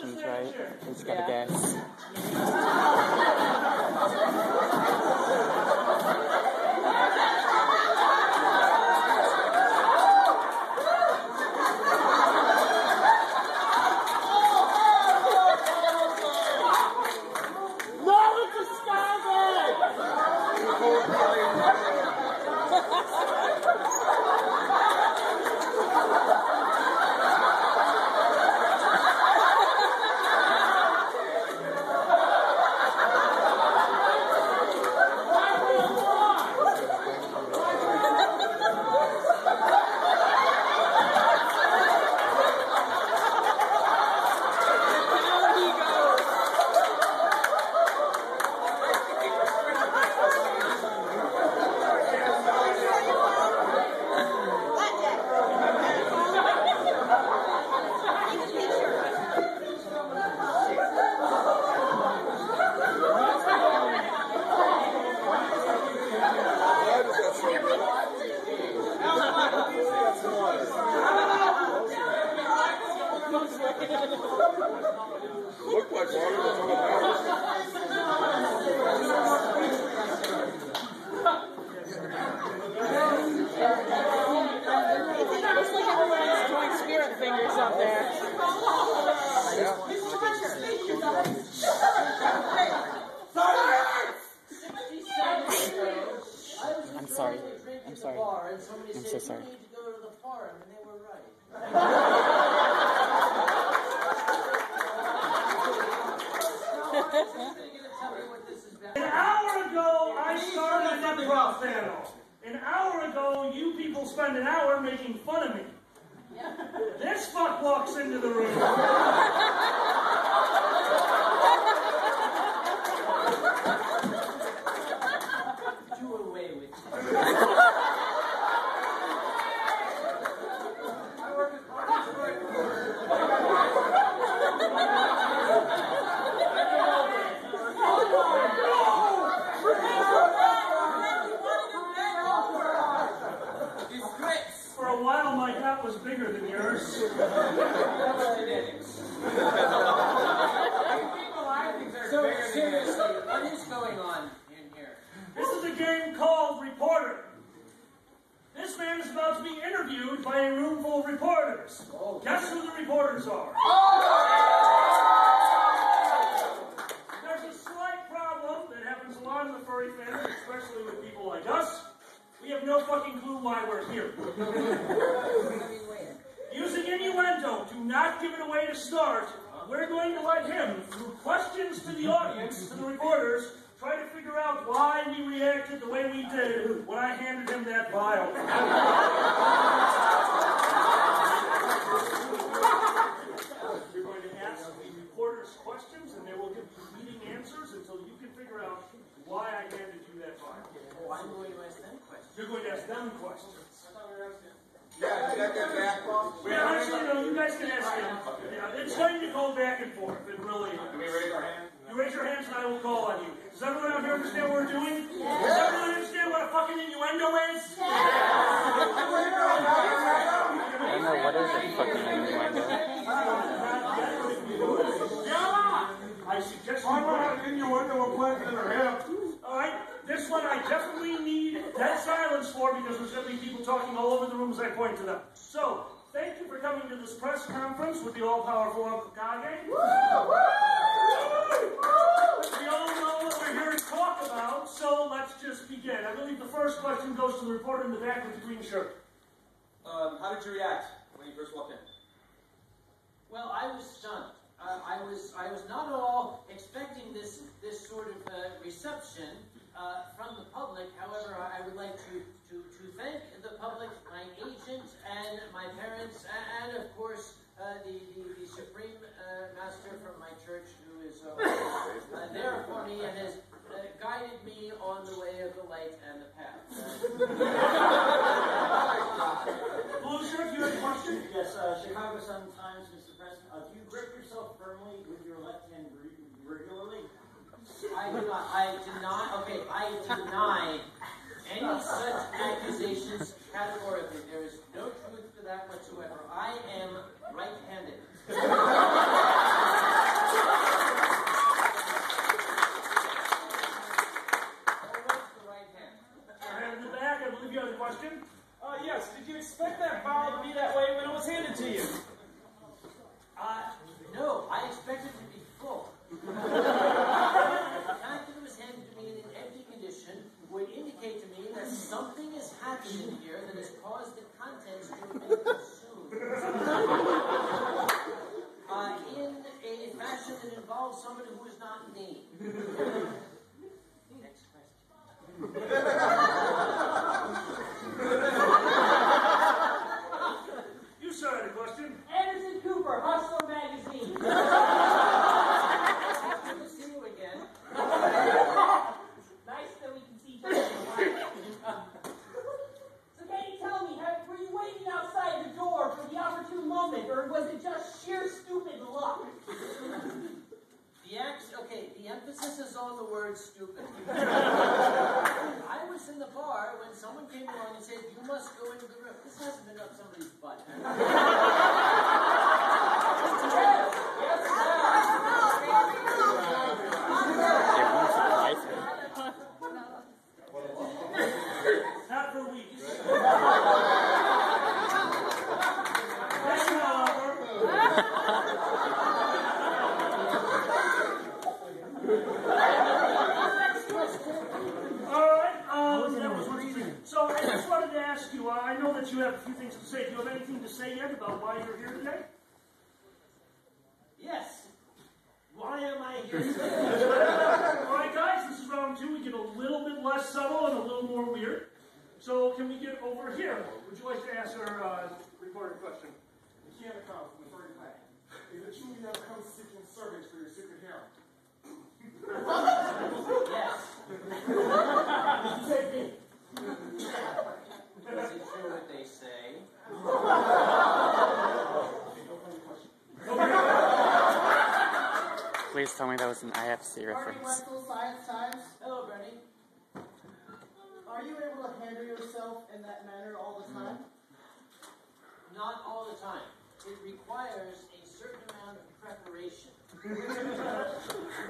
questions, right? We just gotta guess. Looked like water was on the house. Looks like everyone's doing spirit fingers up there. I'm sorry. I'm sorry. I'm so sorry. An hour ago, I started the improv panel. An hour ago, you people spent an hour making fun of me. This fuck walks into the room. Do away with it. For a while, my hat was bigger than yours. So, seriously, what is going on in here? This is a game called Reporter. This man is about to be interviewed by a room full of reporters. Guess who the reporters are? There's a slight problem that happens a lot in the furry family, especially with people like us. We have no fucking clue why we're here. Using innuendo to not give it away to start, we're going to let him, through questions to the audience, to the reporters, try to figure out why we reacted the way we did when I handed him that vial. We're going to ask the reporters questions, and they will give you leading answers until you can figure out why I handed you that vial. Oh, I'm going to ask them questions. You're going to ask them questions. Yeah, check that back. Yeah, actually, no, you guys can ask him. Yeah, it's going to go back and forth. It really is. Can we raise our hand? You raise your hands and I will call on you. Does everyone out here understand what we're doing? Yes. Does everyone understand what a fucking innuendo is? I don't know what is a fucking innuendo. I suggest you I want to have an innuendo implanted in her hip. Alright, this one I definitely need dead silence for because there's going to be people talking all over the room as I point to them. So, thank you for coming to this press conference with the all-powerful Alkali. We all know what we're here to talk about, so let's just begin. I believe the first question goes to the reporter in the back with the green shirt. How did you react when you first walked in? Well, I was stunned. I was not at all expecting this sort of reception from the public. However, I would like to thank the public, my agent, and my parents, and of course the Supreme Master from my church, who is there for me and has guided me on the way of the light and the path. Blue shirt, you have a question? Yes, Chicago Sun-Times, Mr. President. Do you grip yourself firmly with your left hand regularly? I deny any such accusations categorically. There is no truth to that whatsoever. I am right-handed. involves someone who is not me. Next question. You, sir, had a question? Anderson Cooper, Hustler Magazine. Good to see you again. Nice that we can see each other. So can you tell me, were you waiting outside the door for the opportune moment, or was it just sheer stupid luck? The emphasis is on the word stupid. I was in the bar when someone came along and said, "You must go into the room." This hasn't been up somebody's butt. Not for weeks. So I just wanted to ask you, I know that you have a few things to say. Do you have anything to say yet about why you're here today? Yes. Why am I here today? All right, guys, this is round 2. We get a little bit less subtle and a little more weird. So can we get over here? Would you like to ask our reporter a question? You can't account for the Furry clan. Is it true you have come seeking servants for your secret harem? Yes. Take me. Is it true what they say? Please tell me that was an IFC reference. Westall Science Times. Hello, Bernie. Are you able to handle yourself in that manner all the time? Not all the time. It requires a certain amount of preparation.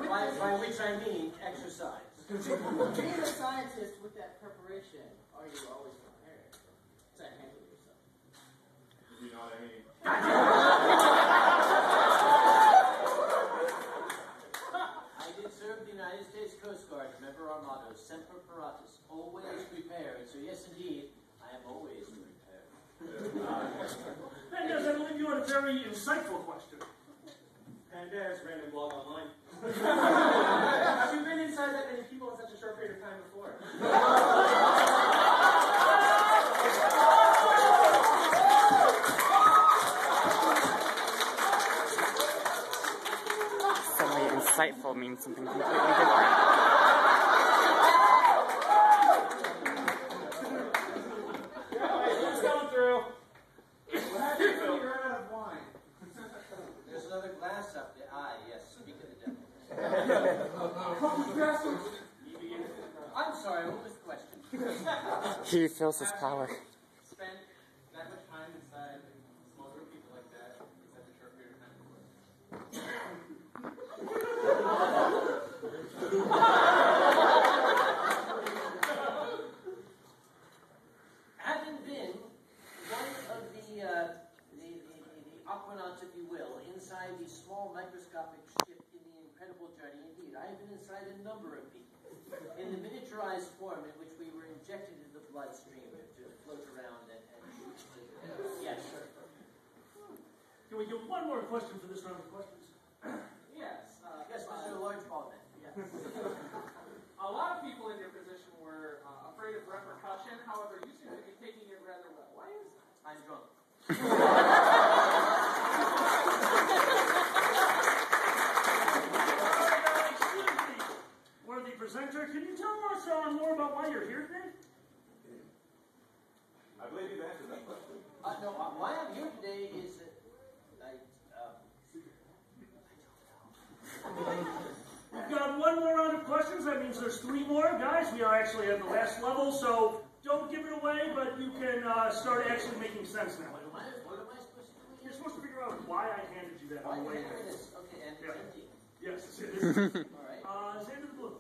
by which I mean exercise. Being a scientist with that preparation, are you always prepared to handle yourself? You know what I mean? I did serve the United States Coast Guard. Remember our motto, Semper Paratus, always prepared. So yes, indeed, I am always prepared. And yes, I believe you had a very insightful question. Panda's random blog online. Have you been inside that many people in such a short period of time before? Suddenly insightful means something completely different. Who's coming through? What happens when you run out of wine? There's another glass up there. Ah, yes, speak of the devil. I'm sorry, what was the question? He feels his power. Spent that much time inside a small group of people like that in such a short period of time before. Having been one of the aquanauts, if you will, inside the small microscopic ship in the incredible journey, indeed, I have been inside a number of people in the miniaturized form in which we were injected into the bloodstream to float around and shoot. Yes, sir. Can we get one more question for this round of questions? Yes. Yes, Mr. Large Ball Man. A lot of people in your position were afraid of repercussion. However, you seem to be taking it rather well. Why is that? I'm drunk. Excuse me, worthy presenter, can you tell us more about why you're here today? I believe you've answered that question. No, why I'm here today is that We've got one more round of questions. That means there's 3 more. Guys, we are actually at the last level, so don't give it away, but you can start actually making sense now. what am I supposed to do? You're supposed to figure out why I handed you that on the way. There it is. Okay, and Yeah. empty. Yes, it is. All right. Xander the Blue.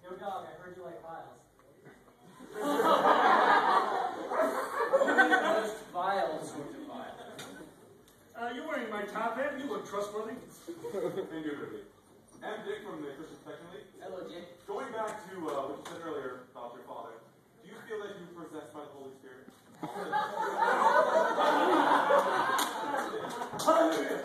Yo, dog, I heard you like files. Only the most vile sort of vile. You're wearing my top hat. You look trustworthy. Indubitably. I'm Dick from the Christian Protection League. Hello, Jake. Going back to what you said earlier about your father, do you feel that you're possessed by the Holy Spirit? Hallelujah!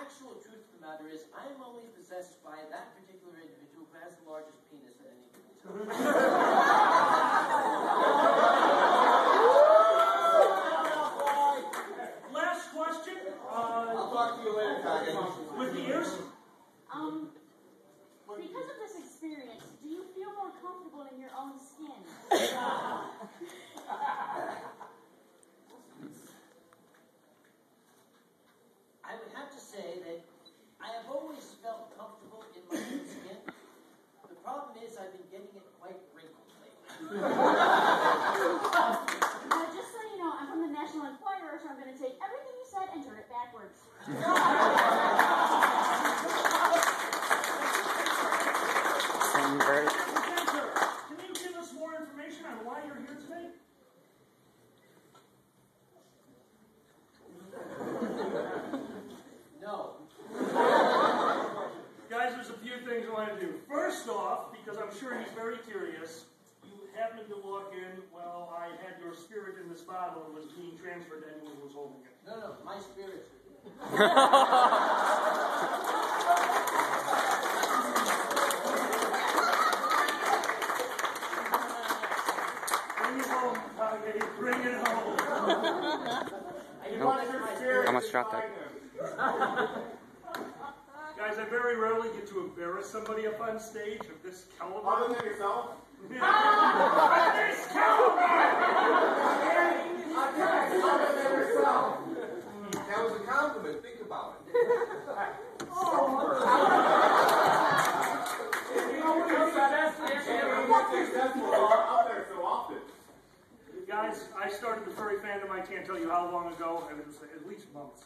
actual truth of the matter is, I am only possessed by that particular individual who has the largest penis at any given time. Last question. I'll talk to you later, Kage. With the ears? Because of this experience, do you feel more comfortable in your own skin? I would have to say that I have always felt comfortable in my own skin. The problem is I've been getting it quite wrinkled lately. Just so you know, I'm from the National Enquirer, so I'm going to take everything you said and turn it backwards. Sunburn. Can you give us more information on why you're here today? No. Guys, there's a few things I want to do. First off, because I'm sure he's very curious, you happened to walk in while I had your spirit in this bottle and was being transferred to anyone who was holding it. No, my spirit's Bring it home, Kage. Bring it home. I almost dropped that. Guys, I very rarely get to embarrass somebody up on stage of this caliber. Other than yourself? Of this caliber! Other than yourself. That was a compliment. Think about it. Up there so often. Guys, I started the furry fandom, I can't tell you how long ago, it was at least months.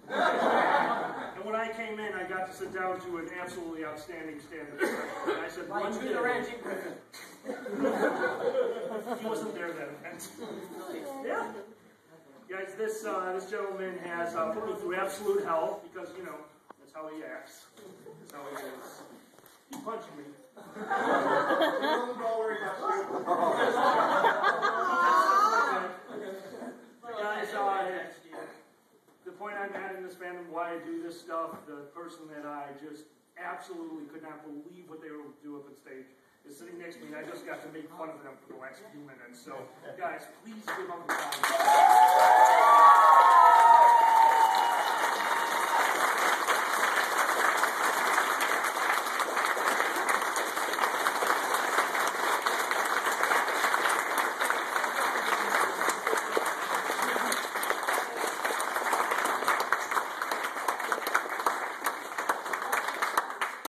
And when I came in, I got to sit down to an absolutely outstanding stand-up special. And I said, one day... He wasn't there that event. Yeah. Guys, this gentleman has put me through absolute hell because, you know, that's how he acts. That's how he is. He's punching me. Guys, the point I'm at in this fandom, why I do this stuff, the person that I just absolutely could not believe what they were able to do up on stage is sitting next to me, and I just got to make fun of them for the last few minutes. So, guys, please give them a round.